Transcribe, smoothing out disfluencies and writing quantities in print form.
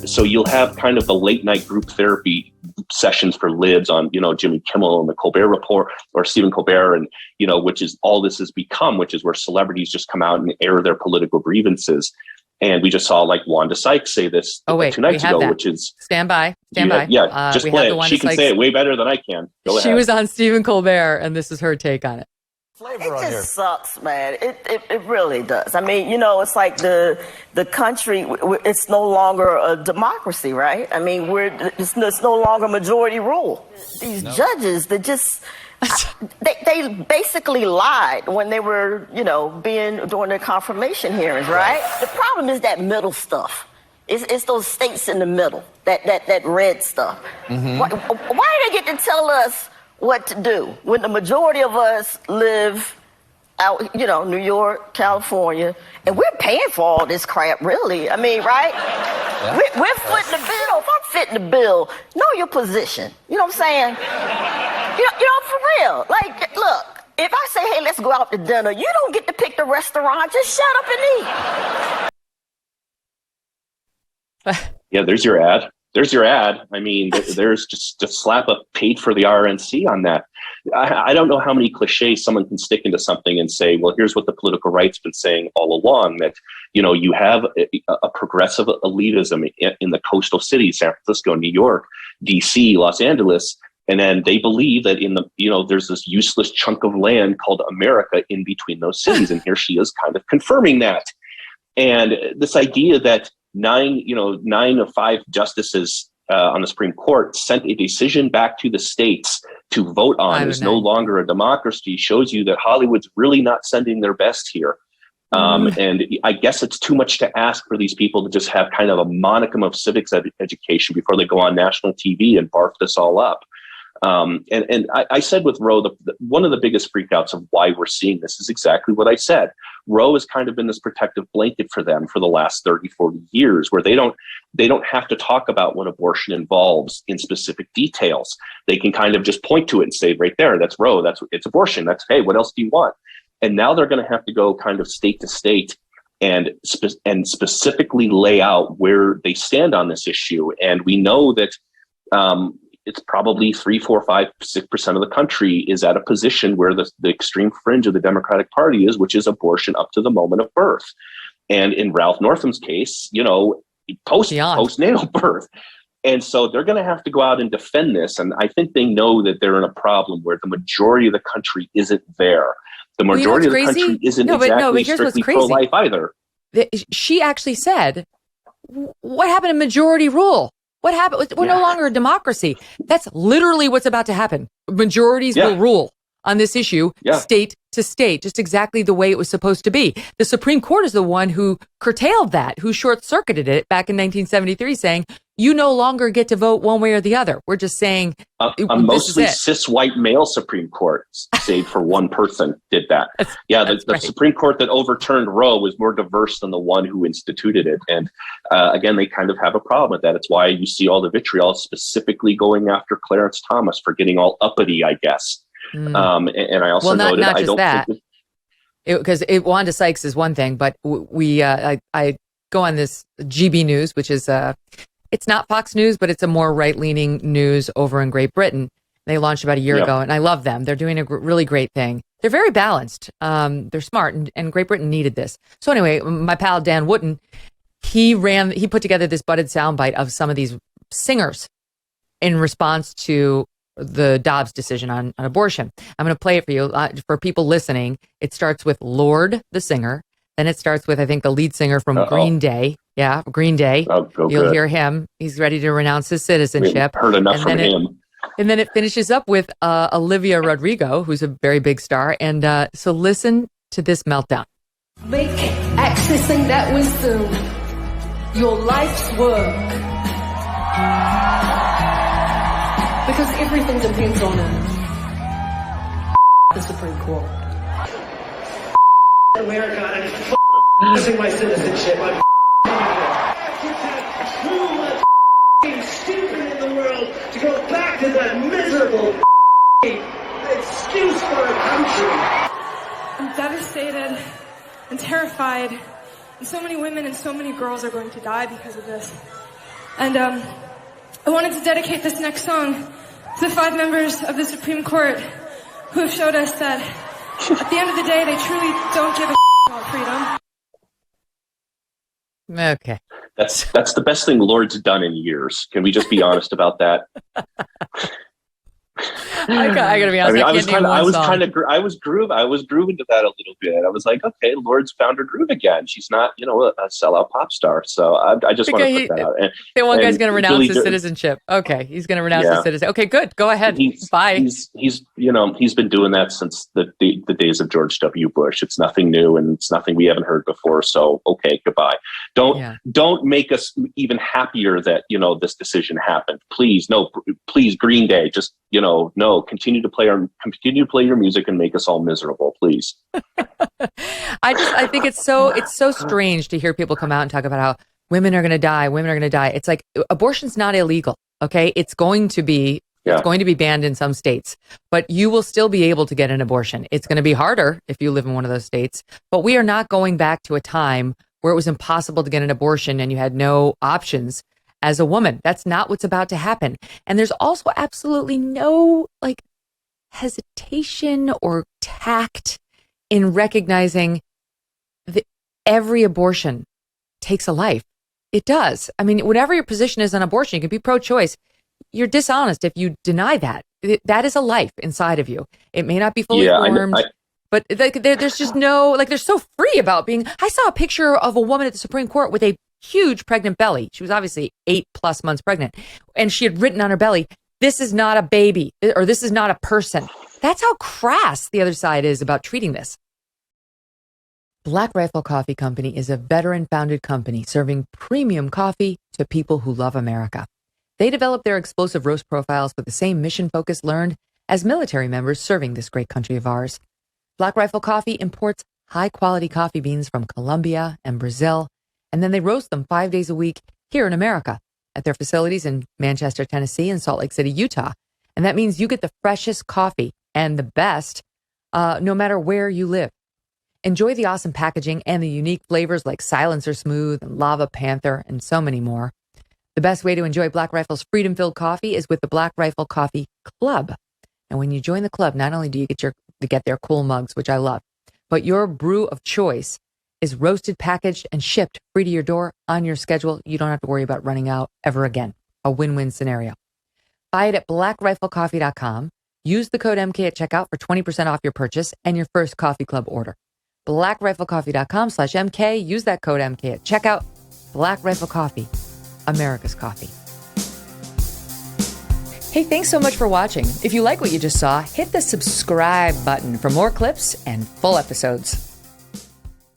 so you'll have kind of the late night group therapy sessions for libs on, Jimmy Kimmel and the Colbert Report or Stephen Colbert, and, which is all this has become, which is where celebrities just come out and air their political grievances. And we just saw like Wanda Sykes say this 2 nights ago, which is stand by. Yeah, just play it. She can say it way better than I can. Go ahead. She was on Stephen Colbert, and this is her take on it. It just sucks, man. It really does. I mean, it's like the country, it's no longer a democracy, right? I mean, it's no longer majority rule. These judges, they just, they basically lied when they were, doing their confirmation hearings, right? The problem is that middle stuff. It's those states in the middle, that red stuff. Mm-hmm. Why do they get to tell us what to do when the majority of us live out, New York, California, and we're paying for all this crap, really? I mean, right? Yeah. We're footing the bill. If I'm fitting the bill, know your position. You know what I'm saying? For real. Like, look, if I say, hey, let's go out to dinner, you don't get to pick the restaurant. Just shut up and eat. Yeah, there's your ad. I mean, there's just slap a paid for the RNC on that. I don't know how many cliches someone can stick into something and say, well, here's what the political right's been saying all along, that, you have a progressive elitism in the coastal cities, San Francisco, New York, DC, Los Angeles. And then they believe that there's this useless chunk of land called America in between those cities. And here she is kind of confirming that. And this idea that 9 of 5 justices on the Supreme Court sent a decision back to the states to vote on is no longer a democracy shows you that Hollywood's really not sending their best here. And I guess it's too much to ask for these people to just have kind of a monicum of civics education before they go on national TV and barf this all up. And I said with Roe, one of the biggest freakouts of why we're seeing this is exactly what I said. Roe has kind of been this protective blanket for them for the last 30, 40 years, where they don't have to talk about what abortion involves in specific details. They can kind of just point to it and say, right there, that's Roe, it's abortion. That's, hey, what else do you want? And now they're going to have to go kind of state to state and specifically lay out where they stand on this issue. And we know that, it's probably 3, 4, 5, 6% of the country is at a position where the extreme fringe of the Democratic Party is, which is abortion up to the moment of birth. And in Ralph Northam's case, postnatal birth. And so they're going to have to go out and defend this. And I think they know that they're in a problem where the majority of the country isn't there. The majority of the country isn't exactly strictly pro-life either. She actually said, what happened to majority rule? What happened? We're no longer a democracy. That's literally what's about to happen. Majorities will rule on this issue, state to state, just exactly the way it was supposed to be. The Supreme Court is the one who curtailed that, who short-circuited it back in 1973, saying, you no longer get to vote one way or the other. We're just saying a mostly cis white male Supreme Court, save for one person, did that. The right. Supreme Court that overturned Roe was more diverse than the one who instituted it. And again, they kind of have a problem with that. It's why you see all the vitriol specifically going after Clarence Thomas for getting all uppity, I guess. And I also noted, not just that. Because Wanda Sykes is one thing, but I go on this GB News, which is it's not Fox News, but it's a more right-leaning news over in Great Britain. They launched about a year ago, and I love them. They're doing a really great thing. They're very balanced. They're smart, and Great Britain needed this. So anyway, my pal Dan Wooten, he put together this budded soundbite of some of these singers in response to the Dobbs decision on abortion. I'm going to play it for you. For people listening, it starts with Lorde, the singer. Then it starts with, I think, the lead singer from Green Day. Yeah, Green Day. You'll hear him. He's ready to renounce his citizenship. We've heard enough from him. And then it finishes up with Olivia Rodrigo, who's a very big star. And so listen to this meltdown. Make accessing that wisdom your life's work. Because everything depends on it. The Supreme Court. America, I'm losing my citizenship. I'm too much stupid in the world to go back to that miserable excuse for a country. I'm devastated and terrified, and so many women and so many girls are going to die because of this. And I wanted to dedicate this next song to the 5 members of the Supreme Court who have showed us that at the end of the day, they truly don't give a about freedom. Okay. That's the best thing Lord's done in years. Can we just be honest about that? I gotta be honest. I was grooving to that a little bit. I was like, okay, Lord's found her groove again. She's not, a sellout pop star. So I just want to put that out. And, the one guy's going to renounce his citizenship. Okay, he's going to renounce his citizenship. Okay, good. Go ahead. Bye. He's been doing that since the days of George W. Bush. It's nothing new, and it's nothing we haven't heard before. So okay, goodbye. Don't make us even happier that this decision happened. Please, no, please, Green Day, just no, continue to play your music and make us all miserable, please. I think it's so strange to hear people come out and talk about how women are going to die. It's like abortion's not illegal. Okay. It's going to be banned in some states, but you will still be able to get an abortion. It's going to be harder if you live in one of those states, but we are not going back to a time where it was impossible to get an abortion and you had no options as a woman. That's not what's about to happen. And there's also absolutely no hesitation or tact in recognizing that every abortion takes a life. It does. I mean, whatever your position is on abortion, you can be pro-choice. You're dishonest if you deny that. That is a life inside of you. It may not be fully formed. But there's just no, they're so free about being. I saw a picture of a woman at the Supreme Court with a huge pregnant belly. She was obviously 8+ months pregnant. And she had written on her belly, "This is not a baby," or "This is not a person." That's how crass the other side is about treating this. Black Rifle Coffee Company is a veteran-founded company serving premium coffee to people who love America. They develop their explosive roast profiles with the same mission focus learned as military members serving this great country of ours. Black Rifle Coffee imports high-quality coffee beans from Colombia and Brazil, and then they roast them 5 days a week here in America at their facilities in Manchester, Tennessee, and Salt Lake City, Utah. And that means you get the freshest coffee and the best no matter where you live. Enjoy the awesome packaging and the unique flavors like Silencer Smooth and Lava Panther and so many more. The best way to enjoy Black Rifle's freedom-filled coffee is with the Black Rifle Coffee Club. And when you join the club, not only do you get their cool mugs, which I love, but your brew of choice is roasted, packaged, and shipped free to your door on your schedule. You don't have to worry about running out ever again. A win-win scenario. Buy it at blackriflecoffee.com. Use the code MK at checkout for 20% off your purchase and your first coffee club order. blackriflecoffee.com/MK. Use that code MK at checkout. Black Rifle Coffee, America's coffee. Hey, thanks so much for watching. If you like what you just saw, hit the subscribe button for more clips and full episodes.